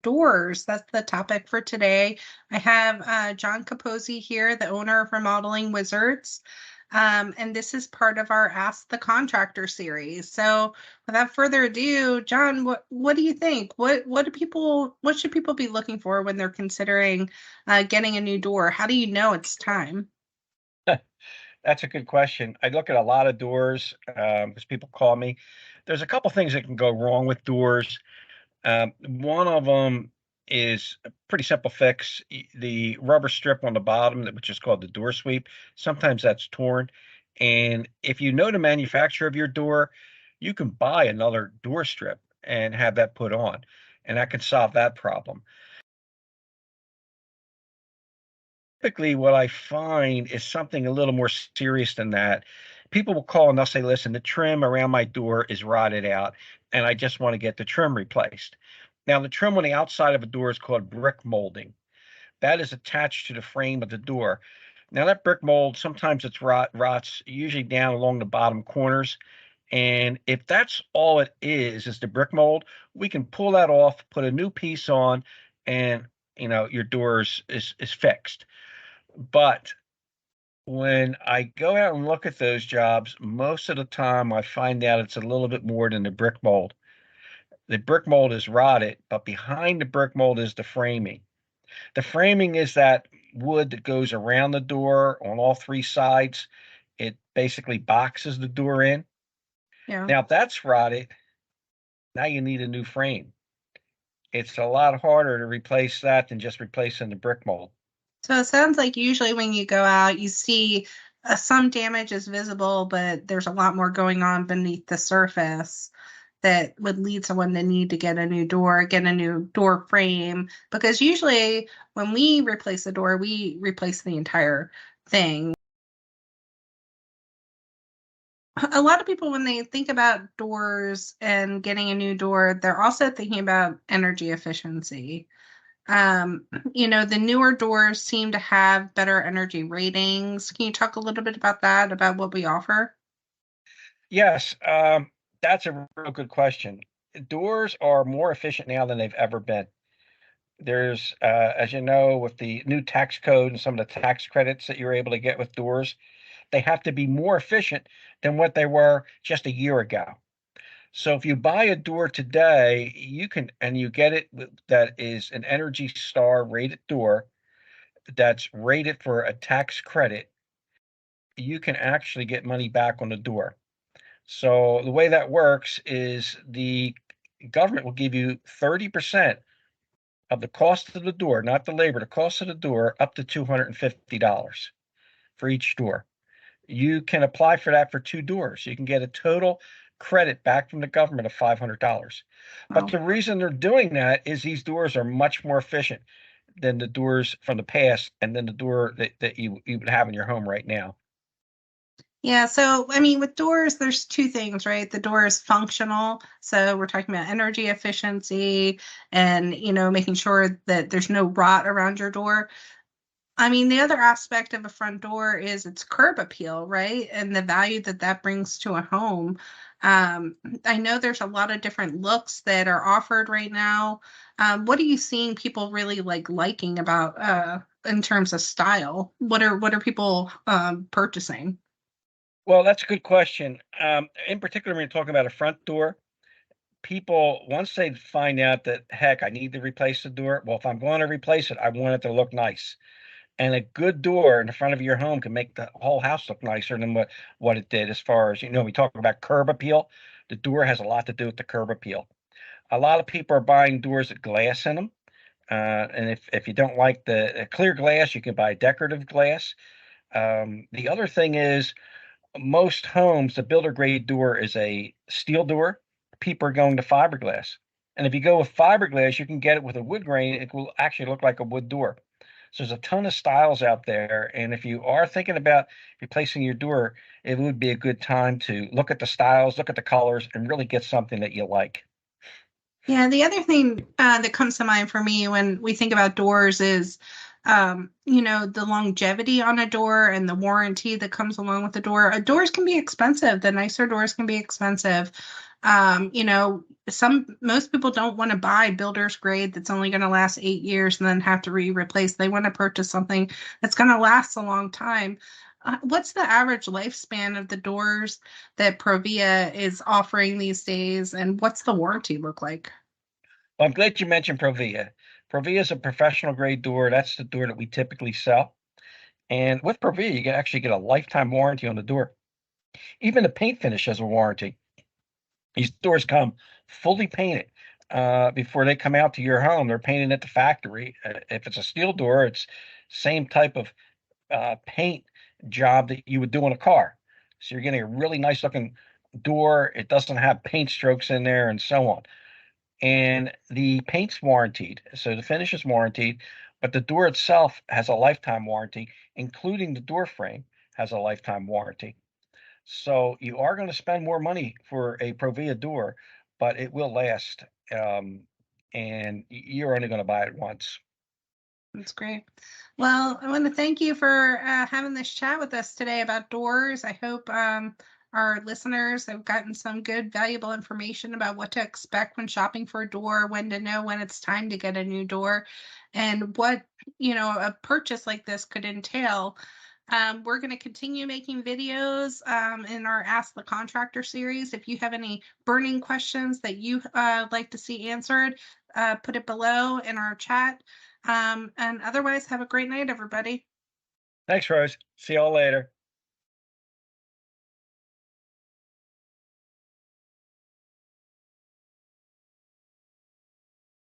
doors. That's the topic for today. I have John Capozzi here, the owner of Remodeling Wizards. And this is part of our Ask the Contractor series. So without further ado, John, what do you think? What should people be looking for when they're considering getting a new door? How do you know it's time? That's a good question. I look at a lot of doors because people call me. There's a couple things that can go wrong with doors. One of them is a pretty simple fix. The rubber strip on the bottom, which is called the door sweep, sometimes that's torn. And if you know the manufacturer of your door, you can buy another door strip and have that put on, and that can solve that problem. Typically, what I find is something a little more serious than that. People will call and they'll say, listen, the trim around my door is rotted out, and I just want to get the trim replaced. Now, the trim on the outside of a door is called brick molding. That is attached to the frame of the door. Now, that brick mold, sometimes it's rots usually down along the bottom corners. And if that's all it is the brick mold, we can pull that off, put a new piece on, and your door is fixed. But when I go out and look at those jobs, most of the time I find out it's a little bit more than the brick mold. The brick mold is rotted, but behind the brick mold is the framing. The framing is that wood that goes around the door on all three sides. It basically boxes the door in. Yeah. Now, if that's rotted, now you need a new frame. It's a lot harder to replace that than just replacing the brick mold. So it sounds like usually when you go out, you see some damage is visible, but there's a lot more going on beneath the surface that would lead someone to need to get a new door, get a new door frame. Because usually when we replace a door, we replace the entire thing. A lot of people, when they think about doors and getting a new door, they're also thinking about energy efficiency. The newer doors seem to have better energy ratings. Can you talk a little bit about that, about what we offer? Yes, that's a real good question. Doors are more efficient now than they've ever been. There's, as you know, with the new tax code and some of the tax credits that you're able to get with doors, they have to be more efficient than what they were just a year ago. So if you buy a door today, you get it that is an Energy Star rated door that's rated for a tax credit, you can actually get money back on the door. So the way that works is the government will give you 30% of the cost of the door, not the labor, the cost of the door, up to $250 for each door. You can apply for that for two doors. You can get a total credit back from the government of $500. But Wow. the reason they're doing that is these doors are much more efficient than the doors from the past and than the door that you would have in your home right now. Yeah, so I mean, with doors, there's two things, right? The door is functional, so we're talking about energy efficiency and, making sure that there's no rot around your door. I mean, the other aspect of a front door is its curb appeal, right? And the value that that brings to a home. I know there's a lot of different looks that are offered right now. What are you seeing people really liking about in terms of style? What are people purchasing? Well, that's a good question. In particular, when you're talking about a front door, people, once they find out that, heck, I need to replace the door, well, if I'm going to replace it, I want it to look nice. And a good door in the front of your home can make the whole house look nicer than what it did as far as, we talk about curb appeal. The door has a lot to do with the curb appeal. A lot of people are buying doors with glass in them. And if you don't like the clear glass, you can buy decorative glass. The other thing is, most homes, the builder grade door is a steel door. People are going to fiberglass. And if you go with fiberglass, you can get it with a wood grain. It will actually look like a wood door. So there's a ton of styles out there. And if you are thinking about replacing your door, it would be a good time to look at the styles, look at the colors, and really get something that you like. Yeah, the other thing that comes to mind for me when we think about doors is, the longevity on a door and the warranty that comes along with the door. Doors can be expensive. The nicer doors can be expensive. You know, most people don't want to buy builder's grade that's only going to last 8 years and then have to replace. They want to purchase something that's going to last a long time. What's the average lifespan of the doors that Provia is offering these days, and what's the warranty look like? Well, I'm glad you mentioned Provia. Provia is a professional grade door. That's the door that we typically sell. And with Provia, you can actually get a lifetime warranty on the door. Even the paint finish has a warranty. These doors come fully painted before they come out to your home. They're painted at the factory. If it's a steel door, it's same type of paint job that you would do on a car. So you're getting a really nice looking door. It doesn't have paint strokes in there and so on. And the paint's warranted, so the finish is warranted, but the door itself has a lifetime warranty, including the door frame has a lifetime warranty. So you are going to spend more money for a Provia door, but it will last. And you're only going to buy it once. That's great. Well, I want to thank you for having this chat with us today about doors. I hope our listeners have gotten some good, valuable information about what to expect when shopping for a door, when to know when it's time to get a new door, and what, a purchase like this could entail. We're going to continue making videos in our Ask the Contractor series. If you have any burning questions that you like to see answered, put it below in our chat. And otherwise, have a great night, everybody. Thanks, Rose. See y'all later.